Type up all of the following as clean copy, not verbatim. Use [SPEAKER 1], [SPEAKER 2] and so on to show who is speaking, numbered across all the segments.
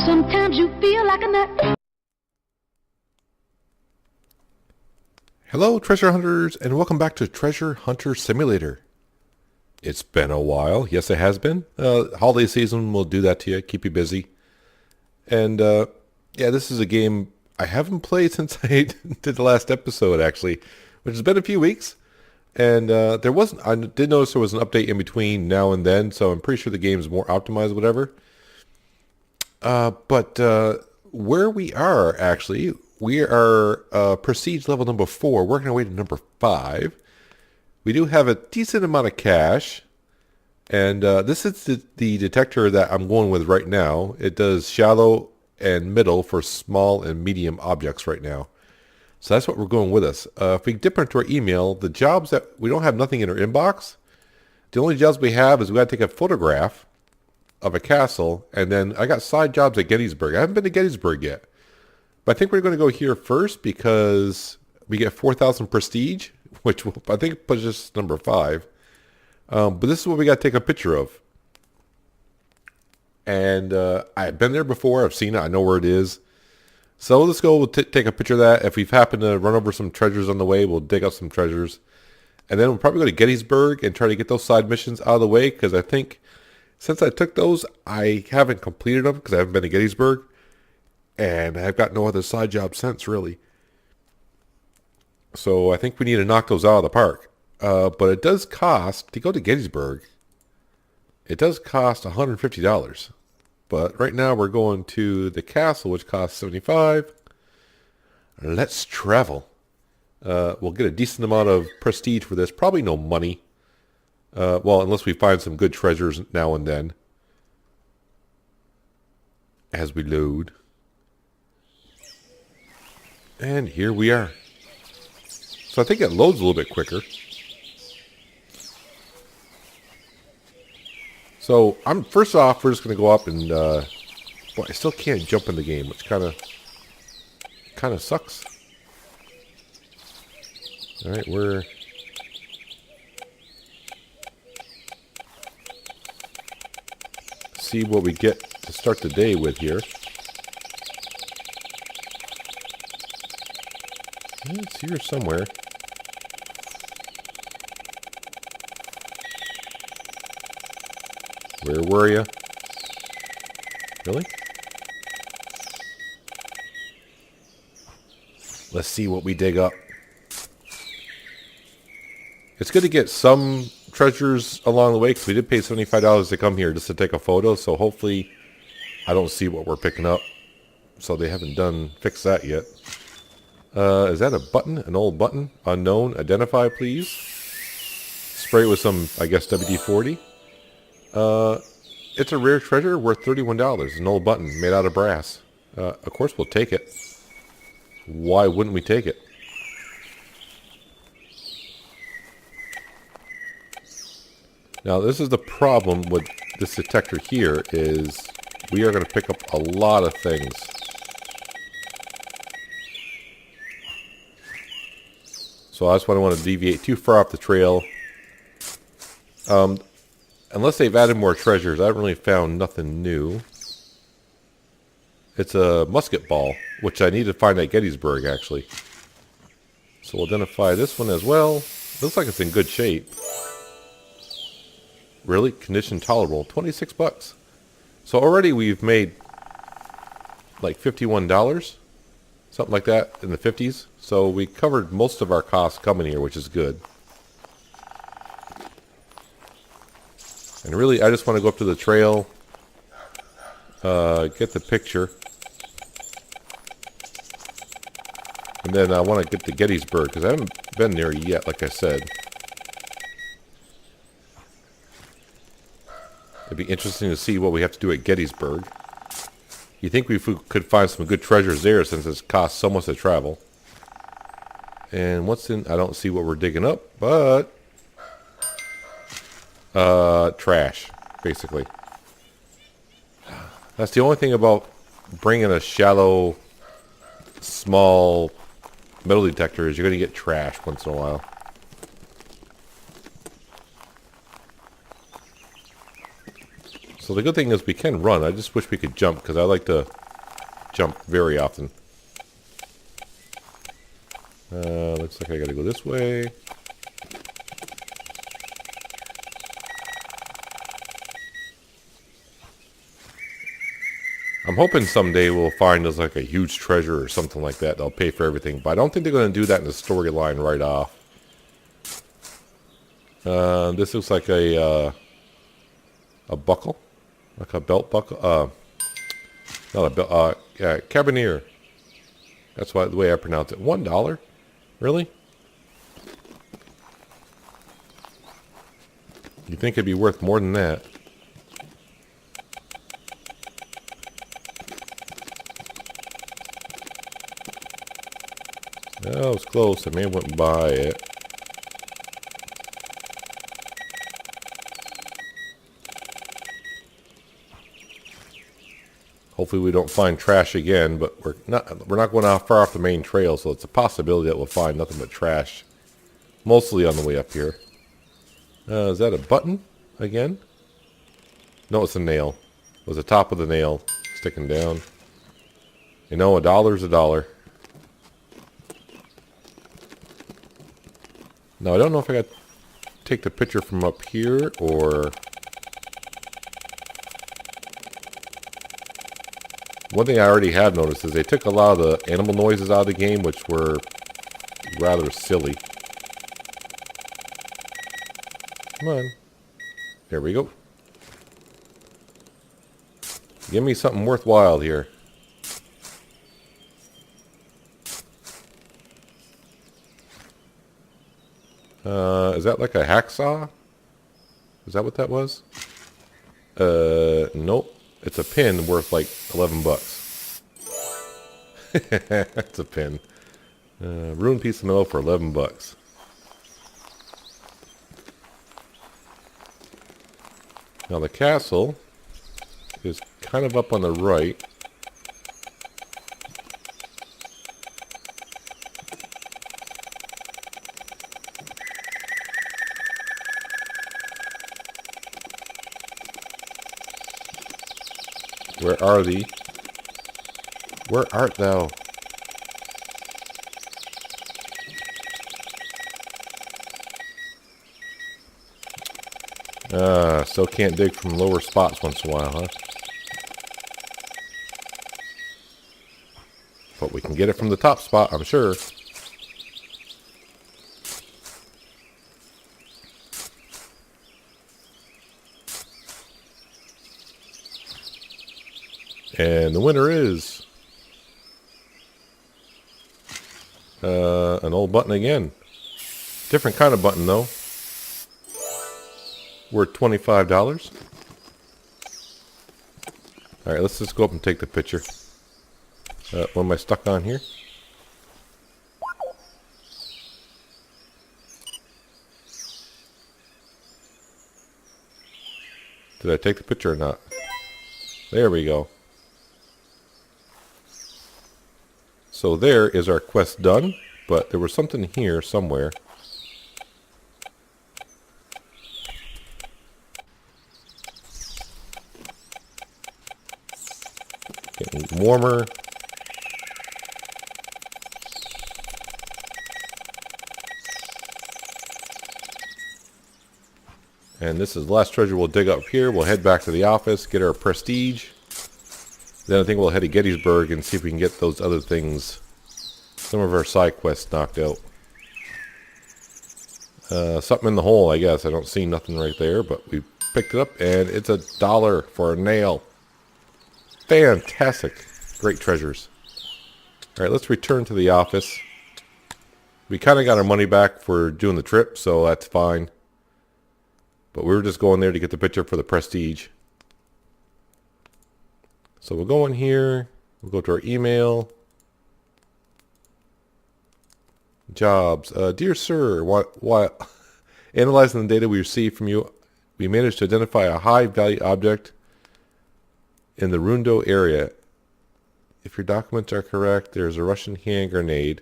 [SPEAKER 1] Sometimes you feel like a nut.
[SPEAKER 2] Hello, treasure hunters, and welcome back to Treasure Hunter Simulator. It's been a while. Yes, it has been. Holiday season will do that to you, keep you busy. And yeah, this is a game I haven't played since I did the last episode, actually, which has been a few weeks. And I did notice there was an update in between now and then, so I'm pretty sure the game's more optimized, whatever. But where we are, actually, we are prestige level number 4, working our way to number 5. We do have a decent amount of cash, and this is the detector that I'm going with right now. It does shallow and middle for small and medium objects right now. So that's what we're going with us. If we dip into our email, the jobs that we don't have nothing in our inbox. The only jobs we have is we got to take a photograph of a castle, and then I got side jobs at Gettysburg. I haven't been to Gettysburg yet, but I think we're going to go here first because we get 4,000 prestige, which will, I think puts us number 5. But this is what we got to take a picture of. And I've been there before. I've seen it. I know where it is. So let's go. We'll take a picture of that. If we've happened to run over some treasures on the way, we'll dig up some treasures. And then we'll probably go to Gettysburg and try to get those side missions out of the way, because I think since I took those, I haven't completed them because I haven't been to Gettysburg. And I've got no other side job since, really. So I think we need to knock those out of the park. But it does cost, to go to Gettysburg, it does cost $150. But right now we're going to the castle, which costs $75. Let's travel. We'll get a decent amount of prestige for this. Probably no money. Well, unless we find some good treasures now and then. As we load. And here we are. So I think it loads a little bit quicker. So first off, we're just going to go up and, well, I still can't jump in the game, which kind of sucks. All right, see what we get to start the day with here. It's here somewhere. Where were you? Really? Let's see what we dig up. It's good to get some treasures along the way, because we did pay $75 to come here just to take a photo, so hopefully I don't see what we're picking up. So they haven't fixed that yet. Is that a button? An old button? Unknown. Identify, please. Spray it with some, I guess, WD-40. It's a rare treasure worth $31. An old button made out of brass. Of course we'll take it. Why wouldn't we take it? Now, this is the problem with this detector here, is we are going to pick up a lot of things. So I just don't want to deviate too far off the trail. Unless they've added more treasures, I haven't really found nothing new. It's a musket ball, which I need to find at Gettysburg, actually. So we'll identify this one as well. Looks like it's in good shape. Really? Condition tolerable. 26 bucks. So already we've made like $51. Something like that in the 50s. So we covered most of our costs coming here, which is good. And really, I just want to go up to the trail, get the picture, and then I want to get to Gettysburg, because I haven't been there yet, like I said. It'd be interesting to see what we have to do at Gettysburg. You think we could find some good treasures there, since it costs so much to travel. And what's in... I don't see what we're digging up, but... trash, basically. That's the only thing about bringing a shallow, small metal detector, is you're going to get trash once in a while. So the good thing is we can run. I just wish we could jump because I like to jump very often. Looks like I gotta go this way. I'm hoping someday we'll find us like a huge treasure or something like that. They'll pay for everything, but I don't think they're going to do that in the storyline right off. This looks like a buckle, like a belt buckle. Not a belt. Yeah, carabiner. That's why the way I pronounce it. $1, really? You think it'd be worth more than that? That was close. I may have went by it. Hopefully we don't find trash again, but we're not going off far off the main trail, so it's a possibility that we'll find nothing but trash. Mostly on the way up here. Is that a button again? No, it's a nail. It was the top of the nail sticking down. You know, $1's $1. Now, I don't know if I got to take the picture from up here or... One thing I already have noticed is they took a lot of the animal noises out of the game, which were rather silly. Come on. There we go. Give me something worthwhile here. Is that like a hacksaw? Is that what that was? Nope. It's a pin worth like $11. That's a pin. Ruined piece of metal for $11. Now the castle is kind of up on the right. Where are thee? Where art thou? Still can't dig from lower spots once in a while, huh? But we can get it from the top spot, I'm sure. And the winner is an old button again. Different kind of button though. Worth $25. Alright, let's just go up and take the picture. What am I stuck on here? Did I take the picture or not? There we go. So there is our quest done, but there was something here somewhere. Getting warmer. And this is the last treasure we'll dig up here. We'll head back to the office, get our prestige. Then I think we'll head to Gettysburg and see if we can get those other things, some of our side quests knocked out. Something in the hole, I guess. I don't see nothing right there, but we picked it up, and it's $1 for a nail. Fantastic. Great treasures. Alright, let's return to the office. We kind of got our money back for doing the trip, so that's fine. But we were just going there to get the picture for the prestige. So we'll go in here. We'll go to our email. Jobs. Dear sir, while analyzing the data we received from you, we managed to identify a high-value object in the Rundo area. If your documents are correct, there's a Russian hand grenade.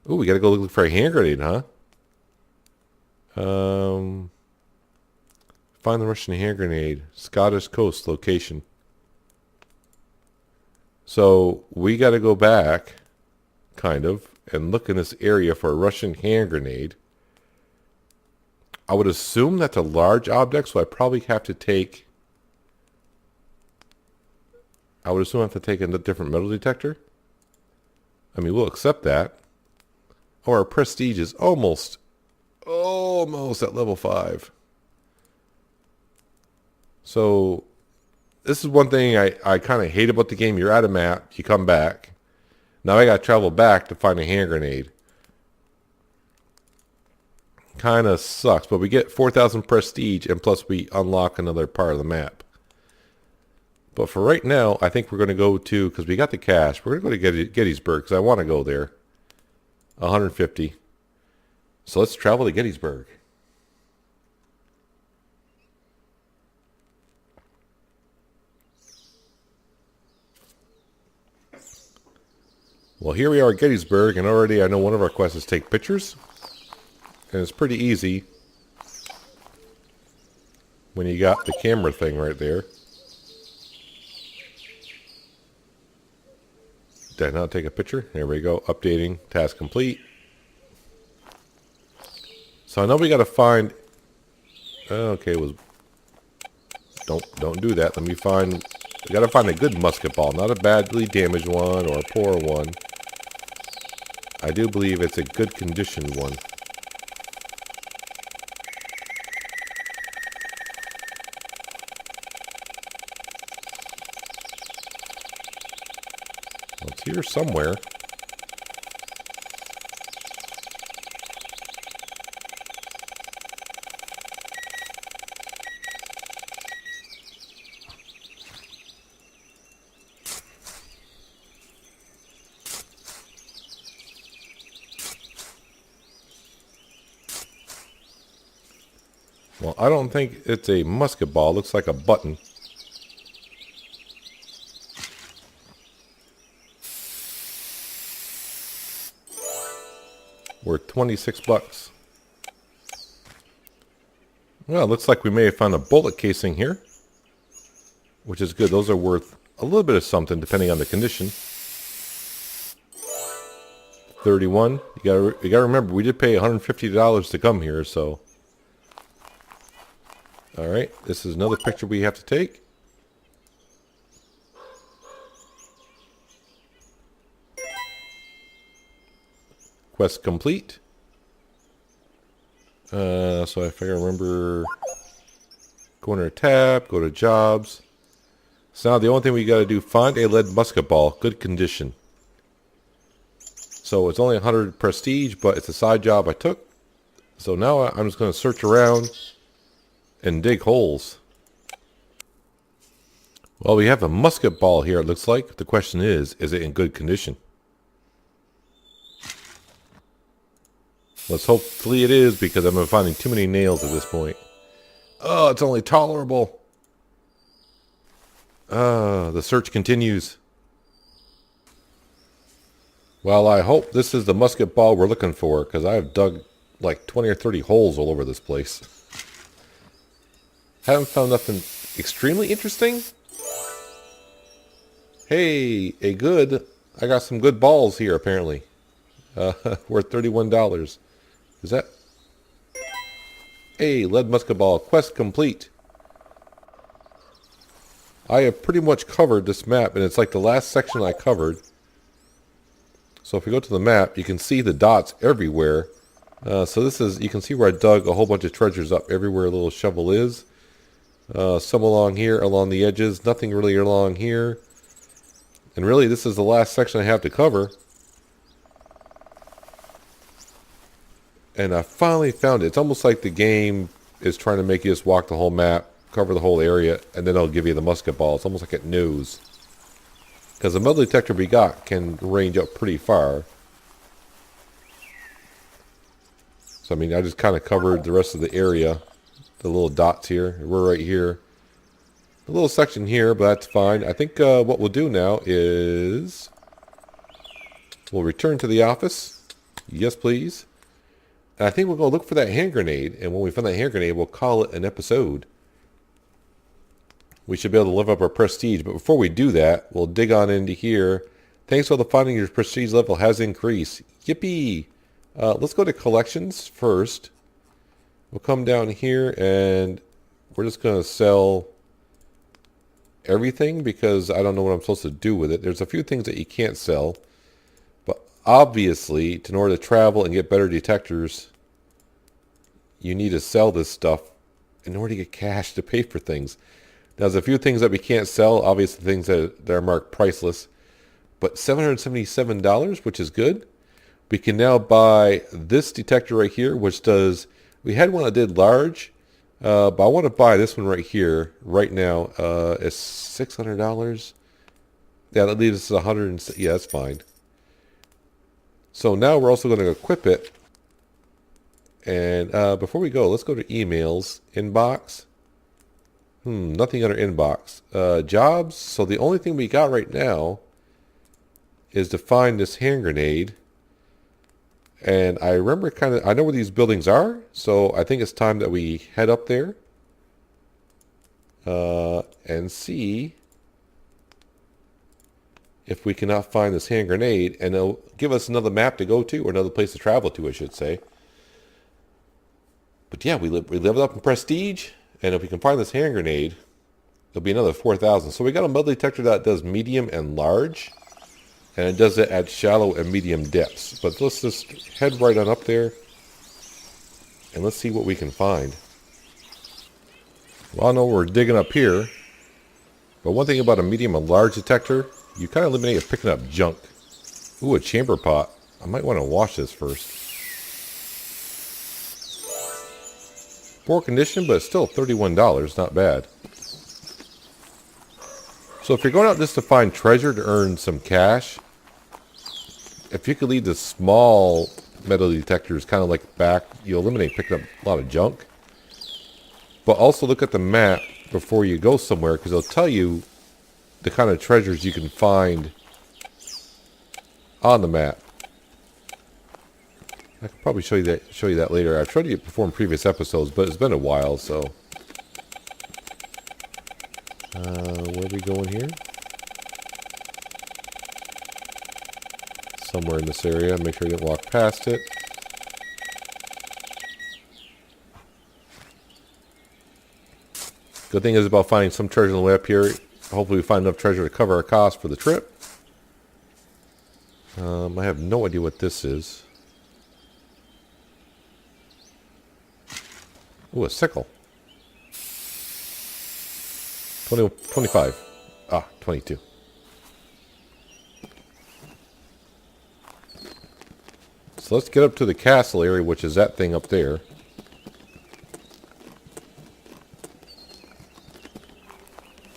[SPEAKER 2] Ooh, we gotta go look for a hand grenade, huh? Find the Russian hand grenade. Scottish coast location. So we got to go back, kind of, and look in this area for a Russian hand grenade. I would assume that's a large object, so I probably have to take... I would assume I have to take a different metal detector. I mean, we'll accept that. Oh, our prestige is almost at level 5. So, this is one thing I kind of hate about the game. You're at a map, you come back. Now I got to travel back to find a hand grenade. Kind of sucks, but we get 4,000 prestige, and plus we unlock another part of the map. But for right now, I think we're going to go to, because we got the cash, we're going to go to Gettysburg, because I want to go there. 150. So let's travel to Gettysburg. Well, here we are at Gettysburg, and already I know one of our quests is take pictures. And it's pretty easy when you got the camera thing right there. Did I not take a picture? There we go. Updating. Task complete. So I know we got to find... Okay, it was... Don't do that. Let me find... We got to find a good musket ball. Not a badly damaged one or a poor one. I do believe it's a good condition one. It's here somewhere. Well, I don't think it's a musket ball. It looks like a button. Worth 26 bucks. Well, it looks like we may have found a bullet casing here, which is good. Those are worth a little bit of something depending on the condition. 31. You gotta remember, we did pay $150 to come here, so. All right, this is another picture we have to take. Quest complete. So if I remember, go under tab, go to jobs. So now the only thing we got to do, find a lead musket ball, good condition. So it's only 100 prestige, but it's a side job I took. So now I'm just going to search around and dig holes. Well, we have a musket ball here, it looks like. The question is it in good condition? Let's hopefully it is, because I'm finding too many nails at this point. Oh, it's only tolerable. The search continues. Well, I hope this is the musket ball we're looking for, because I've dug like 20 or 30 holes all over this place. Haven't found nothing extremely interesting. Hey, I got some good balls here apparently. Worth $31. Is that? Hey, lead musket ball, quest complete. I have pretty much covered this map, and it's like the last section I covered. So if we go to the map, you can see the dots everywhere. So this is, you can see where I dug a whole bunch of treasures up everywhere a little shovel is. Some along here, along the edges, nothing really along here. And really, this is the last section I have to cover. And I finally found it. It's almost like the game is trying to make you just walk the whole map, cover the whole area, and then it'll give you the musket ball. It's almost like it knows. Because the metal detector we got can range up pretty far. So, I mean, I just kind of covered the rest of the area. The little dots here. We're right here. A little section here, but that's fine. I think what we'll do now is we'll return to the office. Yes, please. And I think we'll go look for that hand grenade. And when we find that hand grenade, we'll call it an episode. we should be able to live up our prestige. But before we do that, we'll dig on into here. Thanks for the funding. Your prestige level has increased. Yippee! Let's go to collections first. We'll come down here and we're just going to sell everything because I don't know what I'm supposed to do with it. There's a few things that you can't sell. But obviously, in order to travel and get better detectors, you need to sell this stuff in order to get cash to pay for things. Now, there's a few things that we can't sell. Obviously, things that are marked priceless. But $777, which is good. We can now buy this detector right here, which does... We had one that did large, but I want to buy this one right here, right now. It's $600. Yeah, that leaves us 100. Yeah, that's fine. So now we're also going to equip it. And before we go, let's go to emails, inbox. Nothing under inbox. Jobs. So the only thing we got right now is to find this hand grenade. And I remember I know where these buildings are, so I think it's time that we head up there and see if we cannot find this hand grenade, and it'll give us another map to go to, or another place to travel to, I should say. But yeah, we leveled up in prestige, and if we can find this hand grenade, it'll be another 4,000. So we got a metal detector that does medium and large. And it does it at shallow and medium depths. But let's just head right on up there. And let's see what we can find. Well, I know we're digging up here. But one thing about a medium and large detector, you kind of eliminate it picking up junk. Ooh, a chamber pot. I might want to wash this first. Poor condition, but it's still $31. Not bad. So if you're going out just to find treasure to earn some cash, if you could leave the small metal detectors kind of like back, you'll eliminate picking up a lot of junk. But also look at the map before you go somewhere, because it'll tell you the kind of treasures you can find on the map. I could probably show you that later. I've showed you it before in previous episodes, but it's been a while, so. Where are we going here? Somewhere in this area. Make sure you don't walk past it. Good thing is about finding some treasure on the way up here. Hopefully we find enough treasure to cover our costs for the trip. I have no idea what this is. Ooh, a sickle. 25. 22. So let's get up to the castle area, which is that thing up there.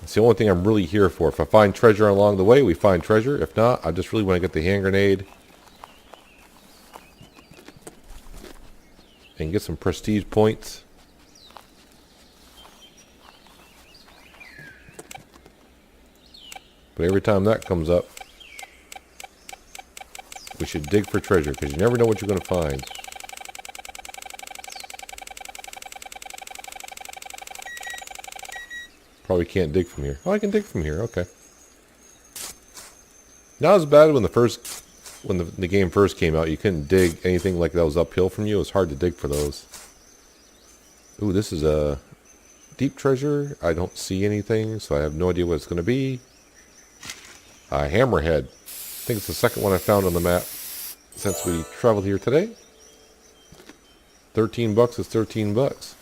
[SPEAKER 2] It's the only thing I'm really here for. If I find treasure along the way, we find treasure. If not, I just really want to get the hand grenade. And get some prestige points. But every time that comes up, we should dig for treasure, because you never know what you're going to find. Probably can't dig from here. Oh, I can dig from here. Okay. Not as bad when the game first came out. You couldn't dig anything like that was uphill from you. It was hard to dig for those. Ooh, this is a deep treasure. I don't see anything, so I have no idea what it's going to be. A hammerhead. I think it's the second one I found on the map since we traveled here today. $13 is $13.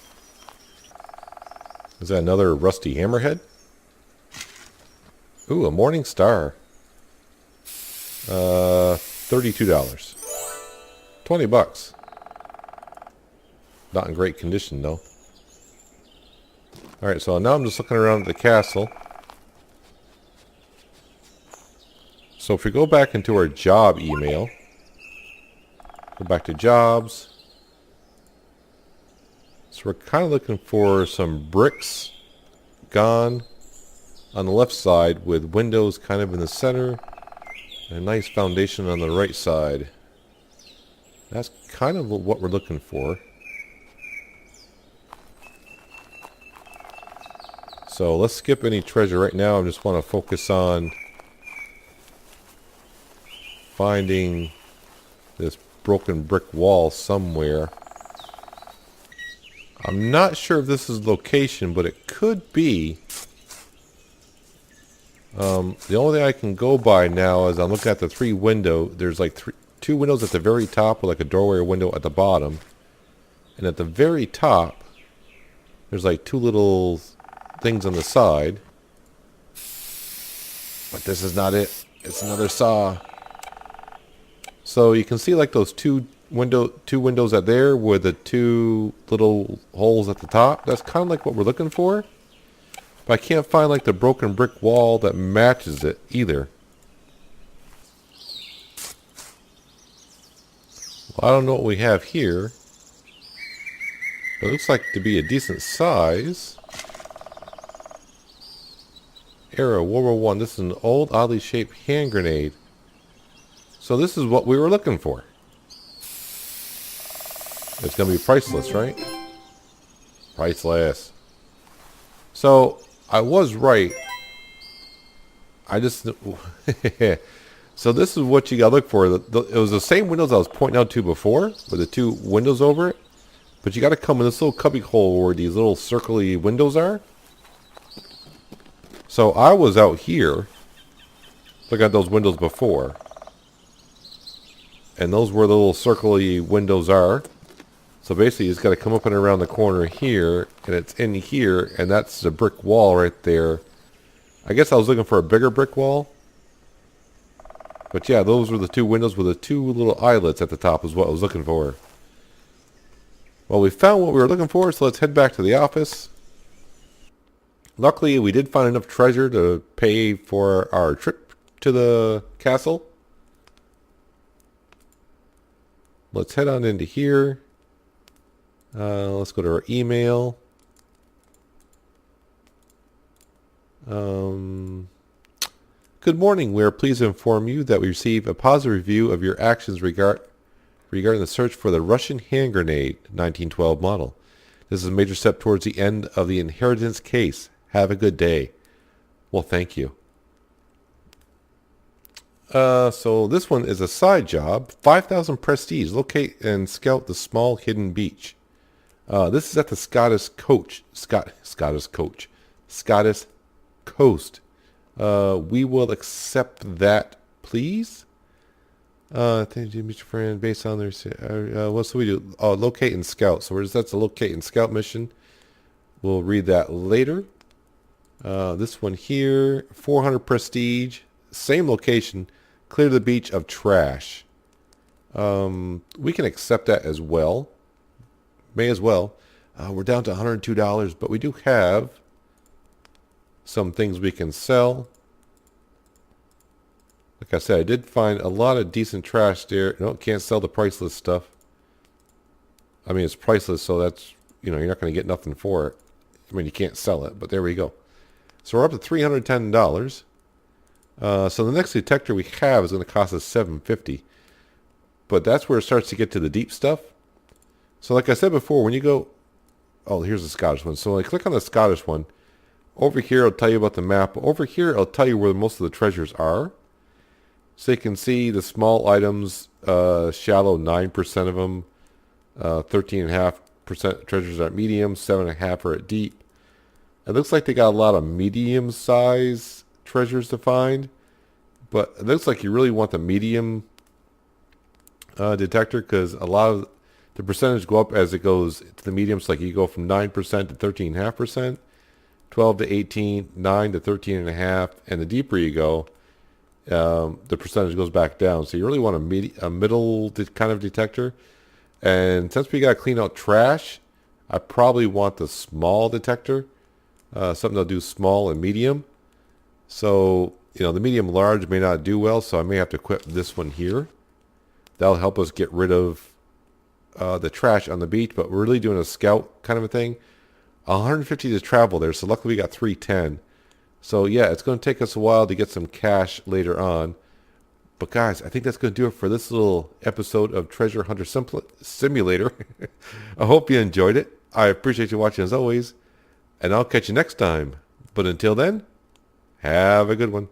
[SPEAKER 2] Is that another rusty hammerhead? Ooh, a morning star. $32. $20. Not in great condition though. Alright, so now I'm just looking around at the castle. So if we go back into our job email, go back to jobs. So we're kind of looking for some bricks gone on the left side with windows kind of in the center and a nice foundation on the right side. That's kind of what we're looking for. So let's skip any treasure right now. I just want to focus on finding this broken brick wall somewhere. I'm not sure if this is location, but it could be. The only thing I can go by now is I'm looking at the three window. There's like two windows at the very top with like a doorway or window at the bottom. And at the very top, there's like two little things on the side. But this is not it. It's another saw. So you can see like those two windows at there with the two little holes at the top. That's kind of like what we're looking for. But I can't find like the broken brick wall that matches it either. Well, I don't know what we have here. It looks like to be a decent size. Era World War I. This is an old, oddly shaped hand grenade. So this is what we were looking for. It's going to be priceless, right? Priceless. So, I was right. I just... So this is what you got to look for. It was the same windows I was pointing out to before, with the two windows over it. But you got to come in this little cubby hole where these little circly windows are. So I was out here, looking at those windows before. And those where the little circly windows are. So basically, you just got to come up and around the corner here, and it's in here, and that's the brick wall right there. I guess I was looking for a bigger brick wall. But yeah, those were the two windows with the two little eyelets at the top is what I was looking for. Well, we found what we were looking for, so let's head back to the office. Luckily, we did find enough treasure to pay for our trip to the castle. Let's head on into here. Let's go to our email. Good morning. We are pleased to inform you that we received a positive review of your actions regarding the search for the Russian hand grenade 1912 model. This is a major step towards the end of the inheritance case. Have a good day. Well, thank you. So this one is a side job. 5,000 prestige. Locate and scout the small hidden beach. This is at the Scottish Coast. We will accept that, please. Thank you, Mr. Friend. Based on their, what do we do? Oh, locate and scout. So that's a locate and scout mission. We'll read that later. This one here, 400 prestige, same location. Clear the beach of trash. We can accept that as well. May as well. We're down to $102, but we do have some things we can sell. Like I said, I did find a lot of decent trash there. No, can't sell the priceless stuff. I mean, it's priceless, so that's, you're not going to get nothing for it. I mean, you can't sell it, but there we go. So we're up to $310. So the next detector we have is going to cost us $750. But that's where it starts to get to the deep stuff. So like I said before, when you go... Oh, here's the Scottish one. So when I click on the Scottish one, over here it'll tell you about the map. Over here it'll tell you where most of the treasures are. So you can see the small items, shallow 9% of them, 13.5% treasures are at medium, 7.5% are at deep. It looks like they got a lot of medium size treasures to find, but it looks like you really want the medium detector, because a lot of the percentage go up as it goes to the medium. So like you go from 9% to 13.5%, 12 to 18, 9 to 13.5%, and the deeper you go, the percentage goes back down. So you really want a middle kind of detector. And since we got to clean out trash, I probably want the small detector, something that'll do small and medium. So, the medium large may not do well, so I may have to equip this one here. That'll help us get rid of the trash on the beach, but we're really doing a scout kind of a thing. 150 to travel there, so luckily we got 310. So yeah, it's going to take us a while to get some cash later on. But guys, I think that's going to do it for this little episode of Treasure Hunter Simulator. I hope you enjoyed it. I appreciate you watching as always, and I'll catch you next time. But until then, have a good one.